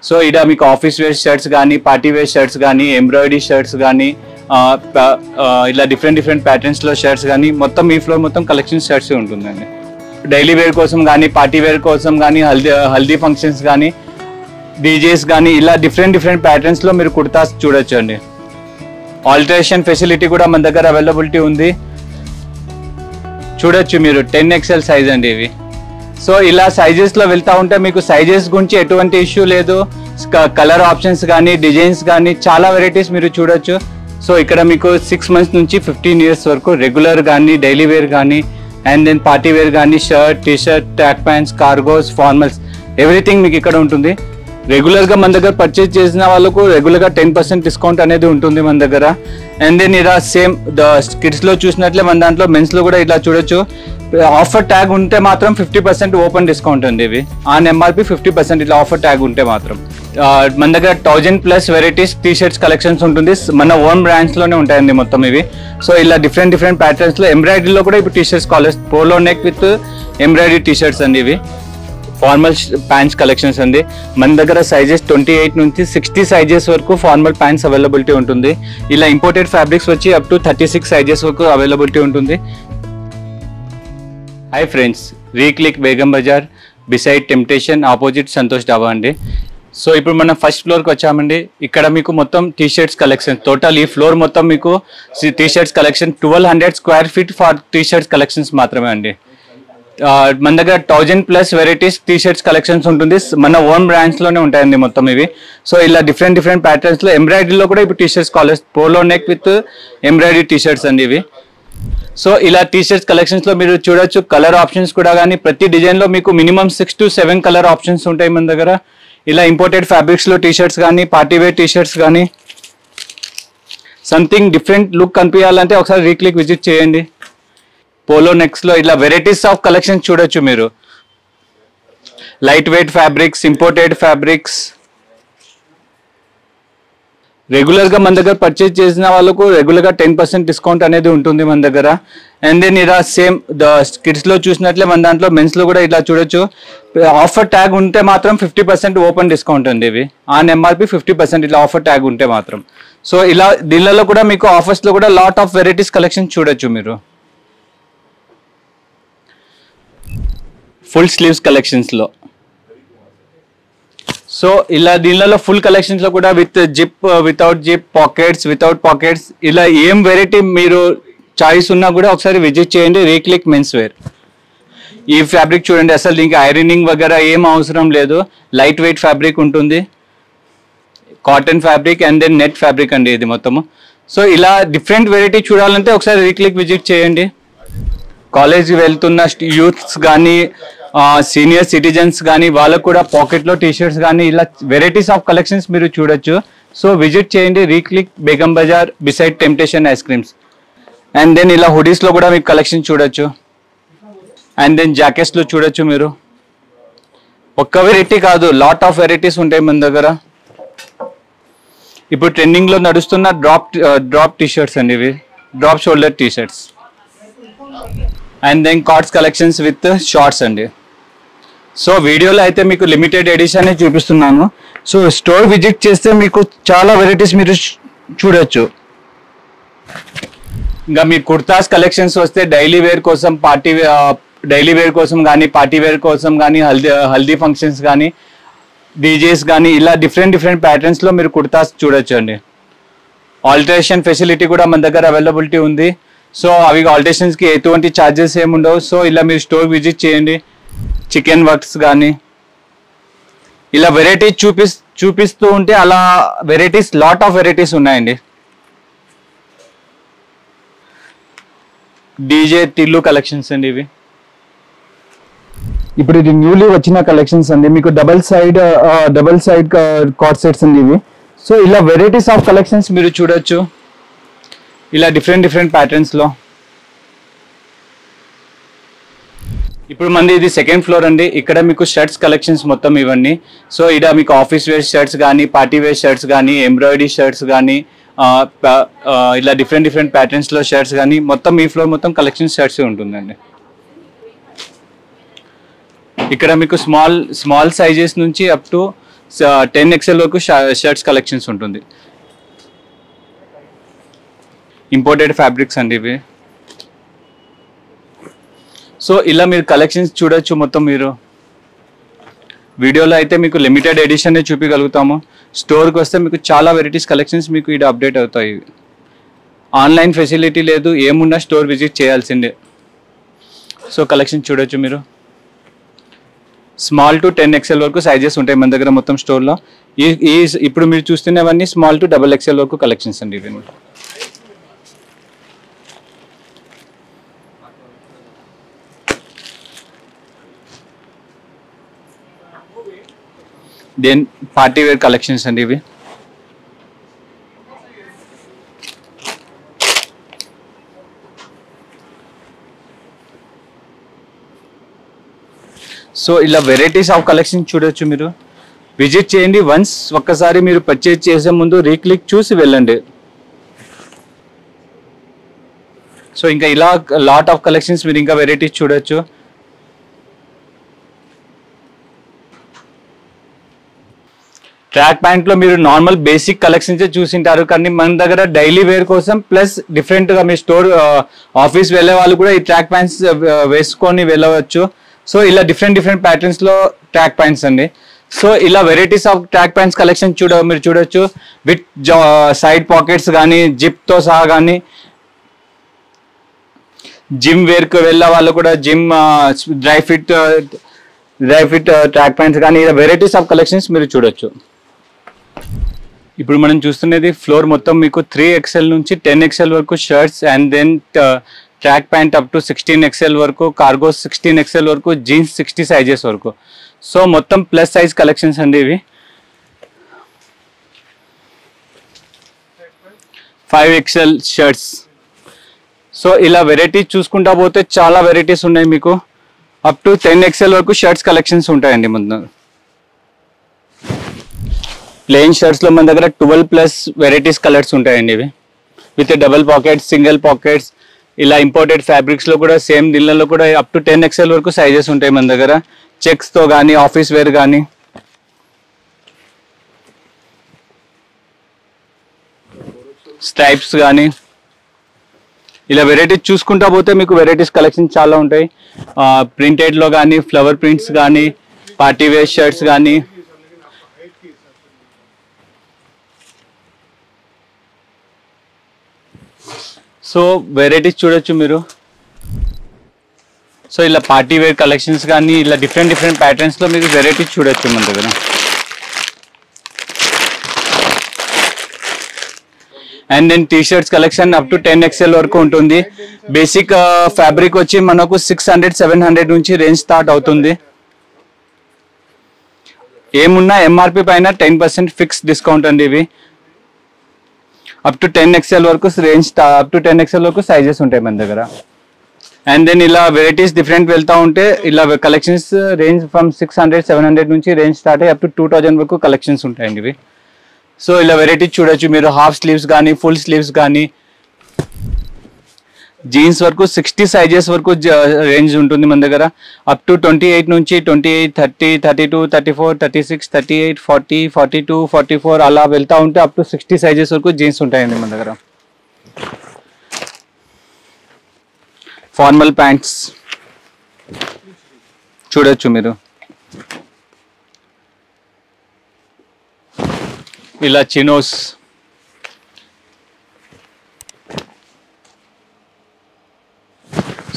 So ఇక్కడ మీకు office wear shirts కానీ, పార్టీ వేర్ షర్ట్స్ కానీ, ఎంబ్రాయిడరీ షర్ట్స్ కానీ, ఇలా డిఫరెంట్ ప్యాటర్న్స్లో షర్ట్స్ కానీ మొత్తం ఈ ఫ్లోర్ మొత్తం కలెక్షన్ షర్ట్స్ ఉంటుందండి. డైలీ వేర్ కోసం కానీ, పార్టీ వేర్ కోసం కానీ, హల్దీ ఫంక్షన్స్ కానీ, డీజేస్ కానీ ఇలా డిఫరెంట్ ప్యాటర్న్స్లో మీరు కుర్తాస్ చూడొచ్చు అండి. ఆల్టరేషన్ ఫెసిలిటీ కూడా మన దగ్గర అవైలబిలిటీ ఉంది. చూడొచ్చు మీరు 10XL సైజ్ అండి ఇవి. సో ఇలా సైజెస్లో వెళ్తూ ఉంటే మీకు సైజెస్ గురించి ఎటువంటి ఇష్యూ లేదు. కలర్ ఆప్షన్స్ కానీ, డిజైన్స్ కానీ చాలా వెరైటీస్ మీరు చూడొచ్చు. సో ఇక్కడ మీకు 6 months నుంచి 15 years వరకు రెగ్యులర్ కానీ, డైలీ వేర్ కానీ, అండ్ దెన్ పార్టీ వేర్ కానీ, shirt, T-shirt, track pants, cargos, formals everything మీకు ఇక్కడ ఉంటుంది. రెగ్యులర్గా మన దగ్గర పర్చేజ్ చేసిన వాళ్ళకు రెగ్యులర్గా 10% డిస్కౌంట్ అనేది ఉంటుంది మన దగ్గర. అండ్ దెన్ ఇలా సేమ్ కిడ్స్లో చూసినట్లే మన దాంట్లో మెన్స్లో కూడా ఇలా చూడొచ్చు. ఆఫర్ ట్యాగ్ ఉంటే మాత్రం 50% ఓపెన్ డిస్కౌంట్ ఉంది. ఇవి ఆన్ MRP 50% ఇట్లా ఆఫర్ ట్యాగ్ ఉంటే మాత్రం. మన దగ్గర 1000+ వెరైటీస్ టీ షర్ట్స్ కలెక్షన్స్ ఉంటుంది. మన ఓన్ బ్రాండ్స్లోనే ఉంటాయండి మొత్తం ఇవి. సో ఇలా డిఫరెంట్ ప్యాటర్న్స్లో ఎంబ్రాయిడరీలో కూడా ఇప్పుడు T shirts college polo neck with embroidery T shirts అండి ఇవి. ఫార్మల్ ప్యాంట్స్ కలెక్షన్స్ అండి. మన దగ్గర సైజెస్ 28 నుంచి 60 సైజెస్ వరకు ఫార్మల్ ప్యాంట్స్ అవైలబిలిటీ ఉంటుంది. ఇలా ఇంపోర్టెడ్ ఫ్యాబ్రిక్స్ వచ్చి అప్ టు 36 సైజెస్ వరకు అవైలబిలిటీ ఉంటుంది. Hi friends, reclick Begum Bazaar beside temptation opposite Santosh Dhaba అండి. సో ఇప్పుడు మనం ఫస్ట్ ఫ్లోర్కి వచ్చామండి. ఇక్కడ మీకు మొత్తం టీ షర్ట్స్ కలెక్షన్ టోటల్ ఈ ఫ్లోర్ మొత్తం మీకు T shirts collection 1200 square feet for T shirts collections మాత్రమే అండి. మన దగ్గర 1000+ వెరైటీస్ టీ షర్ట్స్ కలెక్షన్స్ ఉంటుంది. మన ఓన్ బ్రాండ్స్లోనే ఉంటాయండి మొత్తం ఇవి. సో ఇలా డిఫరెంట్ ప్యాటర్న్స్లో ఎంబ్రాయిడరీలో కూడా ఇప్పుడు T shirts college polo neck with embroidery T shirts అండి ఇవి. సో ఇలా టీ షర్ట్స్ కలెక్షన్స్లో మీరు చూడొచ్చు. కలర్ ఆప్షన్స్ కూడా కానీ ప్రతి డిజైన్లో మీకు మినిమం 6 to 7 కలర్ ఆప్షన్స్ ఉంటాయి మన దగ్గర. ఇలా ఇంపోర్టెడ్ ఫ్యాబ్రిక్స్లో టీ షర్ట్స్ కానీ, పార్టీ వేర్ టీ షర్ట్స్ కానీ, సంథింగ్ డిఫరెంట్ లుక్ కనిపించాలంటే ఒకసారి రీక్లిక్ విజిట్ చేయండి. పోలో నెక్స్లో ఇలా వెరైటీస్ ఆఫ్ కలెక్షన్స్ చూడొచ్చు మీరు. Light weight fabrics, imported fabrics, రెగ్యులర్గా మన దగ్గర పర్చేజ్ చేసిన వాళ్ళకు రెగ్యులర్గా 10% డిస్కౌంట్ అనేది ఉంటుంది మన దగ్గర. అండ్ దెన్ ఇలా సేమ్ కిడ్స్లో చూసినట్లే మన దాంట్లో మెన్స్లో కూడా ఇలా చూడొచ్చు. ఆఫర్ ట్యాగ్ ఉంటే మాత్రం 50% ఓపెన్ డిస్కౌంట్ ఉంది ఇవి. ఆన్ MRP 50% ఇట్లా ఆఫర్ ట్యాగ్ ఉంటే మాత్రం. సో ఇలా దీనిలో కూడా మీకు ఆఫర్స్లో కూడా లాట్ ఆఫ్ వెరైటీస్ కలెక్షన్ చూడొచ్చు మీరు. ఫుల్ స్లీవ్స్ కలెక్షన్స్లో సో ఇలా దీనిలో ఫుల్ కలెక్షన్స్లో కూడా with zip, without zip, pockets, without pockets ఇలా ఏం వెరైటీ మీరు చాయిస్ ఉన్నా కూడా ఒకసారి విజిట్ చేయండి రీక్లిక్ మెన్స్ వేర్. ఈ ఫ్యాబ్రిక్ చూడండి, అసలు దీనికి ఐరనింగ్ వగేరా ఏం అవసరం లేదు. లైట్ వెయిట్ ఫ్యాబ్రిక్ ఉంటుంది, cotton fabric and then net fabric అండి ఇది మొత్తము. సో ఇలా డిఫరెంట్ వెరైటీ చూడాలంటే ఒకసారి రీక్లిక్ విజిట్ చేయండి. కాలేజ్ వెళ్తున్న యూత్స్ కానీ, సీనియర్ సిటిజన్స్ కానీ వాళ్ళకు కూడా పాకెట్లో టీ షర్ట్స్ కానీ ఇలా వెరైటీస్ ఆఫ్ కలెక్షన్స్ మీరు చూడొచ్చు. సో విజిట్ చేయండి reclick Begum Bazaar beside temptation ice creams. And then ఇలా హుడీస్లో కూడా మీకు కలెక్షన్ చూడొచ్చు. అండ్ దెన్ జాకెట్స్లో చూడొచ్చు మీరు. ఒక్క వెరైటీ కాదు, లాట్ ఆఫ్ వెరైటీస్ ఉంటాయి మన దగ్గర. ఇప్పుడు ట్రెండింగ్లో నడుస్తున్న డ్రాప్ టీ షర్ట్స్ అండి ఇవి, drop shoulder T-shirts. And then cords collections with shorts అండి. సో వీడియోలో అయితే మీకు లిమిటెడ్ ఎడిషన్ చూపిస్తున్నాను. సో స్టోర్ విజిట్ చేస్తే మీకు చాలా వెరైటీస్ మీరు చూడొచ్చు. ఇంకా మీ కుర్తాస్ కలెక్షన్స్ వస్తే డైలీ వేర్ కోసం కానీ, పార్టీ వేర్ కోసం కానీ, హల్దీ ఫంక్షన్స్ కానీ, డీజేస్ కానీ ఇలా డిఫరెంట్ ప్యాటర్న్స్లో మీరు కుర్తాస్ చూడొచ్చు అండి. ఆల్టరేషన్ ఫెసిలిటీ కూడా మన దగ్గర అవైలబిలిటీ ఉంది. సో అవి ఆల్టరేషన్స్కి ఎటువంటి ఛార్జెస్ ఏమి ఉండవు. సో ఇలా మీరు స్టోర్ విజిట్ చేయండి. చికెన్ వర్క్స్ కానీ ఇలా వెరైటీ చూపిస్తూ ఉంటే అలా వెరైటీస్ లాట్ ఆఫ్ వెరైటీస్ ఉన్నాయండి. డీజే టిల్లు కలెక్షన్స్ అండి ఇవి. ఇప్పుడు ఇది న్యూలీ వచ్చిన కలెక్షన్స్ అండి. మీకు డబల్ సైడ్ కార్డ్ సెట్స్ అండి ఇవి. సో ఇలా వెరైటీస్ ఆఫ్ కలెక్షన్స్ మీరు చూడొచ్చు. ఇలా డిఫరెంట్ ప్యాటర్న్స్లో. ఇప్పుడు మంది ఇది సెకండ్ ఫ్లోర్ అండి. ఇక్కడ మీకు షర్ట్స్ కలెక్షన్స్ మొత్తం ఇవన్నీ. సో ఇక్కడ మీకు ఆఫీస్ వేర్ షర్ట్స్ కానీ, పార్టీ వేర్ షర్ట్స్ కానీ, ఎంబ్రాయిడరీ షర్ట్స్ కానీ, ఇలా డిఫరెంట్ ప్యాటర్న్స్లో షర్ట్స్ కానీ మొత్తం ఈ ఫ్లోర్ మొత్తం కలెక్షన్ షర్ట్స్ ఉంటుందండి. ఇక్కడ మీకు స్మాల్ సైజెస్ నుంచి అప్ టు 10XL వరకు షర్ట్స్ కలెక్షన్స్ ఉంటుంది. ఇంపోర్టెడ్ ఫ్యాబ్రిక్స్ అండి ఇవి. సో ఇలా మీరు కలెక్షన్స్ చూడొచ్చు. మొత్తం మీరు వీడియోలో అయితే మీకు లిమిటెడ్ ఎడిషన్ చూపించగలుగుతాము. స్టోర్కి వస్తే మీకు చాలా వెరైటీస్ కలెక్షన్స్ మీకు ఇక్కడ అప్డేట్ అవుతాయి. ఆన్లైన్ ఫెసిలిటీ లేదు, ఏమున్నా స్టోర్ విజిట్ చేయాల్సిందే. సో కలెక్షన్ చూడొచ్చు మీరు. స్మాల్ టు 10XL వరకు సైజెస్ ఉంటాయి మన దగ్గర మొత్తం స్టోర్లో. ఇప్పుడు మీరు చూస్తున్నవన్నీ స్మాల్ టు XXL వరకు కలెక్షన్స్ అండి ఇవన్నీ. దెన్ పార్టీ వేర్ కలెక్షన్స్ అండి ఇవి. సో ఇలా వెరైటీస్ ఆఫ్ కలెక్షన్ చూడొచ్చు మీరు. విజిట్ చేయండి వన్స్. ఒక్కసారి మీరు పర్చేజ్ చేసే ముందు రీక్లిక్ చూసి వెళ్ళండి. సో ఇంకా ఇలా లాట్ ఆఫ్ కలెక్షన్స్ మీరు ఇంకా వెరైటీస్ చూడొచ్చు. ట్రాక్ ప్యాంట్లో మీరు నార్మల్ బేసిక్ కలెక్షన్స్ చూసింటారు, కానీ మన దగ్గర డైలీ వేర్ కోసం ప్లస్ డిఫరెంట్గా మీ స్టోర్ ఆఫీస్ వెళ్ళే వాళ్ళు కూడా ఈ ట్రాక్ ప్యాంట్స్ వేసుకొని వెళ్ళవచ్చు. సో ఇలా డిఫరెంట్ ప్యాటర్న్స్లో ట్రాక్ ప్యాంట్స్ అండి. సో ఇలా varieties of track pants collection మీరు చూడొచ్చు. విత్ సైడ్ పాకెట్స్ కానీ జిప్తో సహా కానీ. జిమ్ వేర్కి వెళ్ళే వాళ్ళు కూడా gym dry fit track pants కానీ ఇలా వెరైటీస్ ఆఫ్ కలెక్షన్స్ మీరు చూడొచ్చు. ఇప్పుడు మనం చూస్తున్నది ఫ్లోర్ మొత్తం మీకు 3XL నుంచి 10XL వరకు shirts and then track pant up to 16XL వరకు, కార్గో 16XL వరకు, జీన్స్ 60 సైజెస్ వరకు. సో మొత్తం ప్లస్ సైజ్ కలెక్షన్స్ అండి ఇవి. 5XL shirts. సో ఇలా వెరైటీస్ చూసుకుంటా పోతే చాలా వెరైటీస్ ఉన్నాయి మీకు. అప్ టు 10XL వరకు షర్ట్స్ కలెక్షన్స్ ఉంటాయండి ముందు. ప్లెయిన్ షర్ట్స్లో మన దగ్గర 12+ వెరైటీస్ కలర్స్ ఉంటాయండి ఇవి. With double pockets, single pockets. ఇలా ఇంపోర్టెడ్ ఫ్యాబ్రిక్స్లో కూడా సేమ్ దీనిలో కూడా అప్ టు 10XL వరకు సైజెస్ ఉంటాయి మన దగ్గర. చెక్స్తో కానీ ఆఫీస్ వేర్ కానీ. స్ట్రైప్స్ కానీ ఇలా వెరైటీస్ చూసుకుంటా పోతే మీకు వెరైటీస్ కలెక్షన్ చాలా ఉంటాయి. ప్రింటెడ్లో కానీ, ఫ్లవర్ ప్రింట్స్ కానీ, పార్టీ వేర్ షర్ట్స్ కానీ. సో వెరైటీస్ చూడొచ్చు మీరు. సో ఇలా పార్టీ వేర్ కలెక్షన్స్ కానీ ఇలా డిఫరెంట్ ప్యాటర్న్స్లో మీకు వెరైటీస్ చూడొచ్చు మన దగ్గర. And then T-shirts collection up to 10XL వరకు ఉంటుంది. బేసిక్ ఫ్యాబ్రిక్ వచ్చి మనకు 600-700 నుంచి రేంజ్ స్టార్ట్ అవుతుంది. ఏమున్నా ఎంఆర్పి పైన 10% ఫిక్స్ డిస్కౌంట్ అండి ఇవి. అప్ టు 10XL వరకు రేంజ్, అప్ టు 10XL వరకు సైజెస్ ఉంటాయి మన దగ్గర. అండ్ దెన్ ఇలా వెరైటీస్ డిఫరెంట్ వెళ్తూ ఉంటే ఇలా కలెక్షన్స్ రేంజ్ ఫ్రమ్ 600-700 నుంచి రేంజ్ స్టార్ట్ అయ్యి అప్ టు 2000 వరకు కలెక్షన్స్ ఉంటాయండి ఇవి. సో ఇలా వెరైటీస్ చూడొచ్చు మీరు. హాఫ్ స్లీవ్స్ కానీ, ఫుల్ స్లీవ్స్ కానీ. జీన్స్ వరకు 60 సైజెస్ వరకు రేంజ్ ఉంటుంది మన దగ్గర. అప్ టు 28 నుంచి 28, 30, 32, 34, 36, 38, 40, 42, 44 అలా వెళ్తూ ఉంటే అప్ టు 60 సైజెస్ వరకు జీన్స్ ఉంటాయండి మన దగ్గర. ఫార్మల్ ప్యాంట్స్ చూడొచ్చు మీరు. ఇలా చినోస్.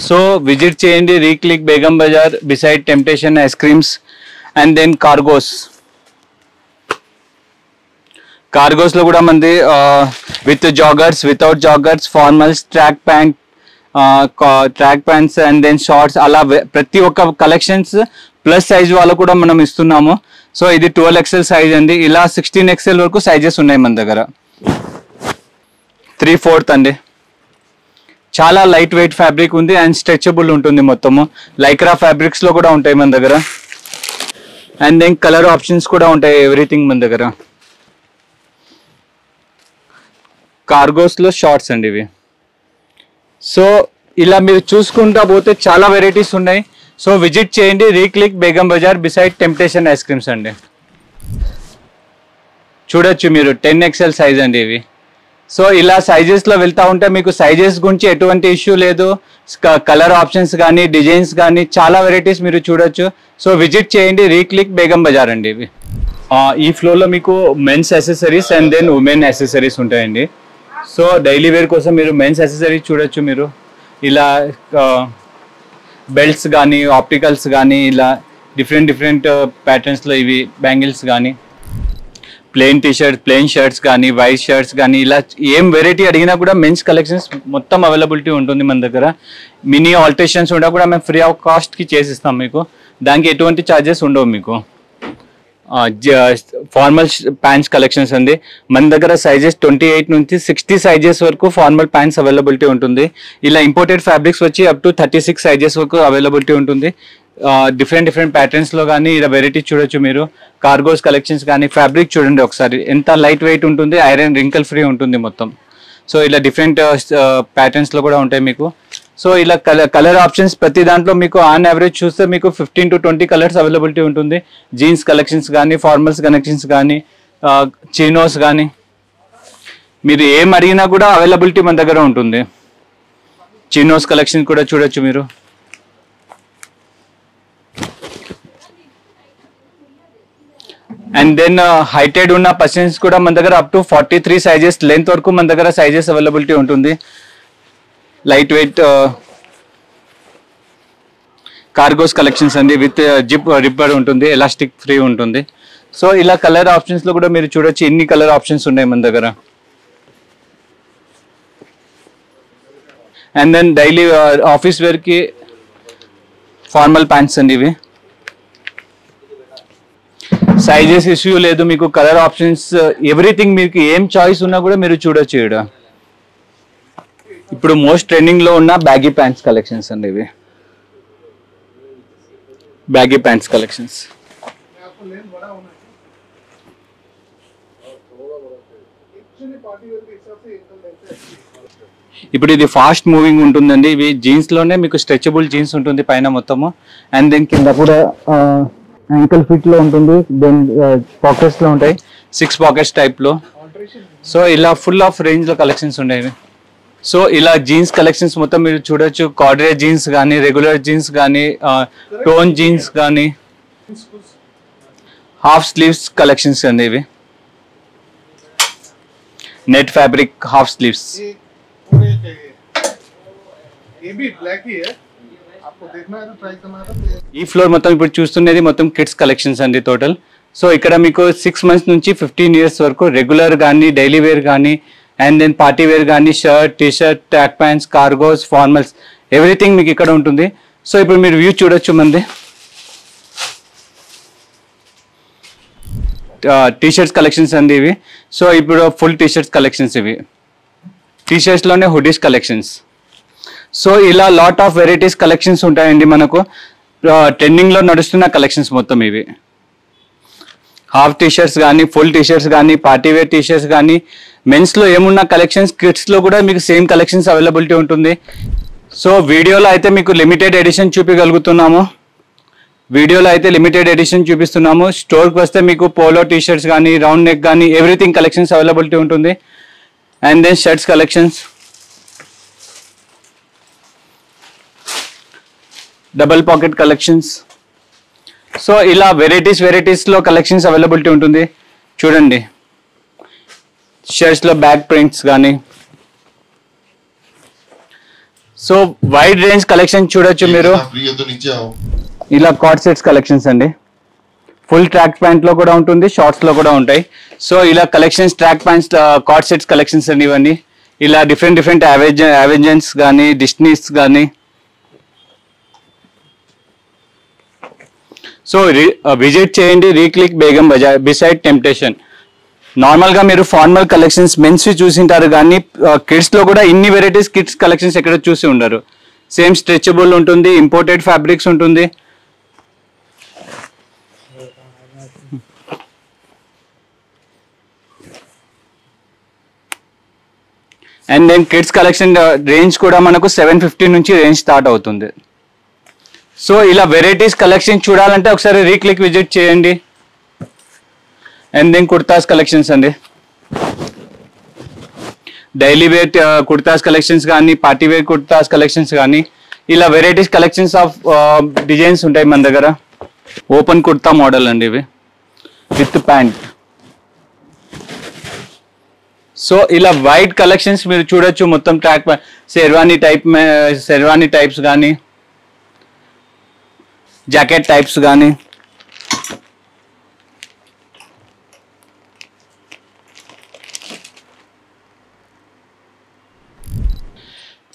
సో విజిట్ చేయండి reclick Begum Bazaar beside temptation ice creams. And then cargos. కార్గోస్లో కూడా మంది with joggers, without joggers, formals, track pants and then shorts అలా ప్రతి ఒక్క కలెక్షన్స్ ప్లస్ సైజ్ వాళ్ళు కూడా మనం ఇస్తున్నాము. సో ఇది 12XL సైజ్ అండి. ఇలా 16XL వరకు సైజెస్ ఉన్నాయి మన దగ్గర. 3/4 అండి. చాలా లైట్ వెయిట్ ఫ్యాబ్రిక్ ఉంది అండ్ స్ట్రెచబుల్ ఉంటుంది మొత్తము. లైక్రా ఫ్యాబ్రిక్స్లో కూడా ఉంటాయి మన దగ్గర. అండ్ దెన్ కలర్ ఆప్షన్స్ కూడా ఉంటాయి ఎవ్రీథింగ్ మన దగ్గర. కార్గోస్లో షార్ట్స్ అండి ఇవి. సో ఇలా మీరు చూసుకుంటా పోతే చాలా వెరైటీస్ ఉన్నాయి. సో విజిట్ చేయండి reclick Begum Bazaar beside temptation ice creams అండి. చూడొచ్చు మీరు 10XL సైజ్ అండి ఇవి. సో ఇలా సైజెస్లో వెళ్తూ ఉంటే మీకు సైజెస్ గురించి ఎటువంటి ఇష్యూ లేదు. కలర్ ఆప్షన్స్ కానీ డిజైన్స్ కానీ చాలా వెరైటీస్ మీరు చూడొచ్చు. సో విజిట్ చేయండి రీక్లిక్ బేగం బజార్ అండి ఇవి. ఈ ఫ్లోర్లో మీకు men's accessories and then women accessories ఉంటాయండి. సో డైలీ వేర్ కోసం మీరు మెన్స్ యాక్సెసరీస్ చూడొచ్చు. మీరు ఇలా బెల్ట్స్ కానీ ఆప్టికల్స్ కానీ ఇలా డిఫరెంట్ ప్యాటర్న్స్లో ఇవి బ్యాంగిల్స్ కానీ ప్లెయిన్ టీషర్ట్స్ ప్లెయిన్ షర్ట్స్ కానీ వైట్ షర్ట్స్ కానీ ఇలా ఏం వెరైటీ అడిగినా కూడా మెన్స్ కలెక్షన్స్ మొత్తం అవైలబిలిటీ ఉంటుంది మన దగ్గర. మినీ ఆల్టరేషన్స్ ఉన్నా కూడా మేము ఫ్రీ ఆఫ్ కాస్ట్కి చేసిస్తాం మీకు. దానికి ఎటువంటి ఛార్జెస్ ఉండవు మీకు. ఫార్మల్ ప్యాంట్స్ కలెక్షన్స్ అండి మన దగ్గర సైజెస్ 28 నుంచి 60 సైజెస్ వరకు ఫార్మల్ ప్యాంట్స్ అవైలబిలిటీ ఉంటుంది. ఇలా ఇంపోర్టెడ్ ఫ్యాబ్రిక్స్ వచ్చి అప్ టు 36 సైజెస్ వరకు అవైలబిలిటీ ఉంటుంది. డిఫరెంట్ ప్యాటర్న్స్లో కానీ ఇలా వెరైటీ చూడొచ్చు మీరు. కార్గోస్ కలెక్షన్స్ కానీ ఫ్యాబ్రిక్ చూడండి ఒకసారి ఎంత లైట్ వెయిట్ ఉంటుంది, ఐరన్ రింకల్ ఫ్రీ ఉంటుంది మొత్తం. సో ఇలా డిఫరెంట్ ప్యాటర్న్స్లో కూడా ఉంటాయి మీకు. సో ఇలా కలర్ ఆప్షన్స్ ప్రతి దాంట్లో మీకు ఆన్ యావరేజ్ చూస్తే మీకు 15 to 20 కలర్స్ అవైలబిలిటీ ఉంటుంది. జీన్స్ కలెక్షన్స్ కానీ ఫార్మల్స్ కలెక్షన్స్ కానీ చీనోస్ కానీ మీరు ఏం అడిగినా కూడా అవైలబిలిటీ మన దగ్గర ఉంటుంది. చీనోస్ కలెక్షన్ కూడా చూడొచ్చు మీరు. అండ్ దెన్ హైటెడ్ ఉన్న పర్సన్స్ కూడా మన దగ్గర అప్ టు 43 సైజెస్ లెంత్ వరకు మన దగ్గర సైజెస్ అవైలబిలిటీ ఉంటుంది. లైట్ వెయిట్ కార్గోస్ కలెక్షన్స్ అండి విత్ జిప్ రిబ్బర్ ఉంటుంది, ఎలాస్టిక్ ఫ్రీ ఉంటుంది. సో ఇలా కలర్ ఆప్షన్స్లో కూడా మీరు చూడొచ్చు ఎన్ని కలర్ ఆప్షన్స్ ఉన్నాయి మన దగ్గర. అండ్ దెన్ డైలీ ఆఫీస్ వేర్కి ఫార్మల్ ప్యాంట్స్ అండి ఇవి. సైజెస్ ఇష్యూ లేదు మీకు. కలర్ ఆప్షన్స్ ఎవ్రీథింగ్ మీకు ఏం చాయిస్ ఉన్నా కూడా మీరు చూడొచ్చు ఇక్కడ. ఇప్పుడు మోస్ట్ ట్రెండింగ్లో ఉన్న బ్యాగీ ప్యాంట్స్ కలెక్షన్స్ అండి ఇవి. బ్యాగీ ప్యాంట్స్ కలెక్షన్స్ ఇప్పుడు ఇది ఫాస్ట్ మూవింగ్ ఉంటుందండి. ఇవి జీన్స్లోనే మీకు స్ట్రెచబుల్ జీన్స్ ఉంటుంది పైన మొత్తము. అండ్ దెన్ కింద కూడా యాంకిల్ ఫిట్లో ఉంటుంది. దెన్ పాకెట్స్లో ఉంటాయి 6 పాకెట్స్ టైప్లో. సో ఇలా ఫుల్ ఆఫ్ రేంజ్లో కలెక్షన్స్ ఉండేవి. సో ఇలా జీన్స్ కలెక్షన్స్ మొత్తం మీరు చూడొచ్చు. కార్డ్రే జీన్స్ కానీ రెగ్యులర్ జీన్స్ కానీ టోన్ జీన్స్ కానీ హాఫ్ స్లీవ్స్ కలెక్షన్స్ అండి ఇవి. Net fabric half sleeves. ఈ ఫ్లోర్ మొత్తం ఇప్పుడు చూస్తున్నది మొత్తం కిడ్స్ కలెక్షన్స్ అండి టోటల్. సో ఇక్కడ మీకు 6 months నుంచి 15 years వరకు రెగ్యులర్ కానీ డైలీ వేర్ కానీ అండ్ దెన్ పార్టీ వేర్ కానీ shirt T-shirt track pants cargos formals everything మీకు ఇక్కడ ఉంటుంది. సో ఇప్పుడు మీరు వ్యూ చూడొచ్చు మంది. టీషర్ట్స్ కలెక్షన్స్ అండి ఇవి. సో ఇప్పుడు ఫుల్ టీషర్ట్స్ కలెక్షన్స్ ఇవి. టీషర్ట్స్లోనే హుడీస్ కలెక్షన్స్. సో ఇలా లాట్ ఆఫ్ వెరైటీస్ కలెక్షన్స్ ఉంటాయండి మనకు. ట్రెండింగ్లో నడుస్తున్న కలెక్షన్స్ మొత్తం ఇవి. హాఫ్ టీషర్ట్స్ కానీ ఫుల్ టీషర్ట్స్ కానీ పార్టీ వేర్ టీషర్ట్స్ కానీ మెన్స్లో ఏమున్న కలెక్షన్స్ కిడ్స్లో కూడా మీకు సేమ్ కలెక్షన్స్ అవైలబిలిటీ ఉంటుంది. సో వీడియోలో అయితే మీకు లిమిటెడ్ ఎడిషన్ చూపించగలుగుతున్నాము. స్టోర్కి వస్తే మీకు పోలో టీషర్ట్స్ కానీ రౌండ్ నెక్ కానీ ఎవ్రీథింగ్ కలెక్షన్స్ అవైలబిలిటీ ఉంటుంది. And then shirts collections double pocket collections. So ఇలా వెరైటీస్లో కలెక్షన్స్ అవైలబిలిటీ ఉంటుంది. చూడండి షర్ట్స్లో బ్యాక్ ప్రింట్స్ కానీ. సో వైడ్ రేంజ్ కలెక్షన్ చూడొచ్చు మీరు. ఇలా కార్డ్ సెట్స్ కలెక్షన్స్ అండి. ఫుల్ ట్రాక్ ప్యాంట్లో కూడా ఉంటుంది, షార్ట్స్లో కూడా ఉంటాయి. సో ఇలా collections track pants card sets collections అండి ఇవన్నీ. ఇలా డిఫరెంట్ అవెంజర్స్ కానీ డిస్నీస్ కానీ. సో విజిట్ చేయండి reclick Begum Bazaar beside temptation. నార్మల్గా మీరు ఫార్మల్ కలెక్షన్స్ మెన్స్ చూసింటారు కానీ కిడ్స్లో కూడా ఇన్ని వెరైటీస్ కిడ్స్ కలెక్షన్స్ ఎక్కడ చూసి ఉండరు. సేమ్ స్ట్రెచబుల్ ఉంటుంది, ఇంపోర్టెడ్ ఫ్యాబ్రిక్స్ ఉంటుంది. And then kids collection range కూడా మనకు 750 నుంచి రేంజ్ స్టార్ట్ అవుతుంది. సో ఇలా వెరైటీస్ కలెక్షన్ చూడాలంటే ఒకసారి రీక్లిక్ విజిట్ చేయండి. అండ్ దెన్ కుర్తాస్ కలెక్షన్స్ అండి. డైలీ వేర్ కుర్తాస్ కలెక్షన్స్ కానీ, పార్టీ వేర్ కుర్తాస్ కలెక్షన్స్ కానీ, ఇలా వెరైటీస్ కలెక్షన్స్ ఆఫ్ డిజైన్స్ ఉంటాయి మన దగ్గర. ఓపెన్ కుర్తా మోడల్ అండి ఇవి విత్ ప్యాంట్. సో ఇలా వైట్ కలెక్షన్స్ మీరు చూడొచ్చు. మొత్తం ట్రాక్ షెర్వానీ టైప్స్ కానీ, జాకెట్ టైప్స్ కానీ,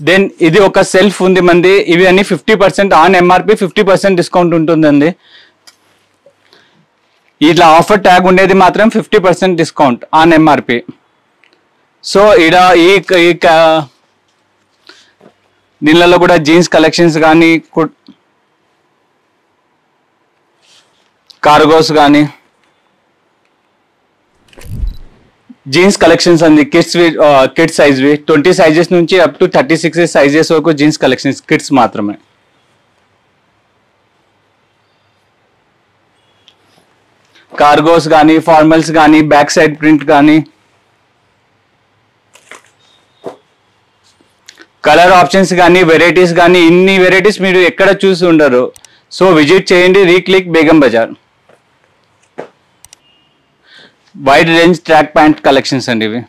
దెన్ ఇది ఒక సెల్ఫ్ ఉంది మంది. ఇవి అన్ని 50% ఆన్ ఎంఆర్పి 50% డిస్కౌంట్ ఉంటుందండి. ఇట్లా ఆఫర్ ట్యాగ్ ఉండేది మాత్రం 50% డిస్కౌంట్ ఆన్ ఎంఆర్పి. సో ఇక్కడ ఈ దీనిలలో కూడా జీన్స్ కలెక్షన్స్ కానీ, కార్గోస్ కానీ, జీన్స్ కలెక్షన్స్ అండి. కిడ్స్ సైజ్వి 20 సైజెస్ నుంచి అప్ టు 36 సైజెస్ వరకు జీన్స్ కలెక్షన్స్ కిడ్స్ మాత్రమే. కార్గోస్ కానీ, ఫార్మల్స్ కానీ, బ్యాక్ సైడ్ ప్రింట్ కానీ, కలర్ ఆప్షన్స్ కానీ, వెరైటీస్ కానీ, ఇన్ని వెరైటీస్ మీరు ఎక్కడ చూసి ఉండరు. సో విజిట్ చేయండి reclick Begum Bazaar. Wide range track pant collections అండి ఇవి.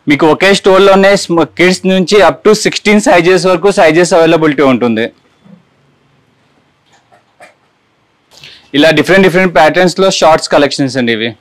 మీకు ఒకే స్టోర్లోనే కిడ్స్ నుంచి అప్ టు 16 సైజెస్ వరకు సైజెస్ అవైలబిలిటీ ఉంటుంది. ఇలా డిఫరెంట్ ప్యాటర్న్స్లో షార్ట్స్ కలెక్షన్స్ అండి ఇవి.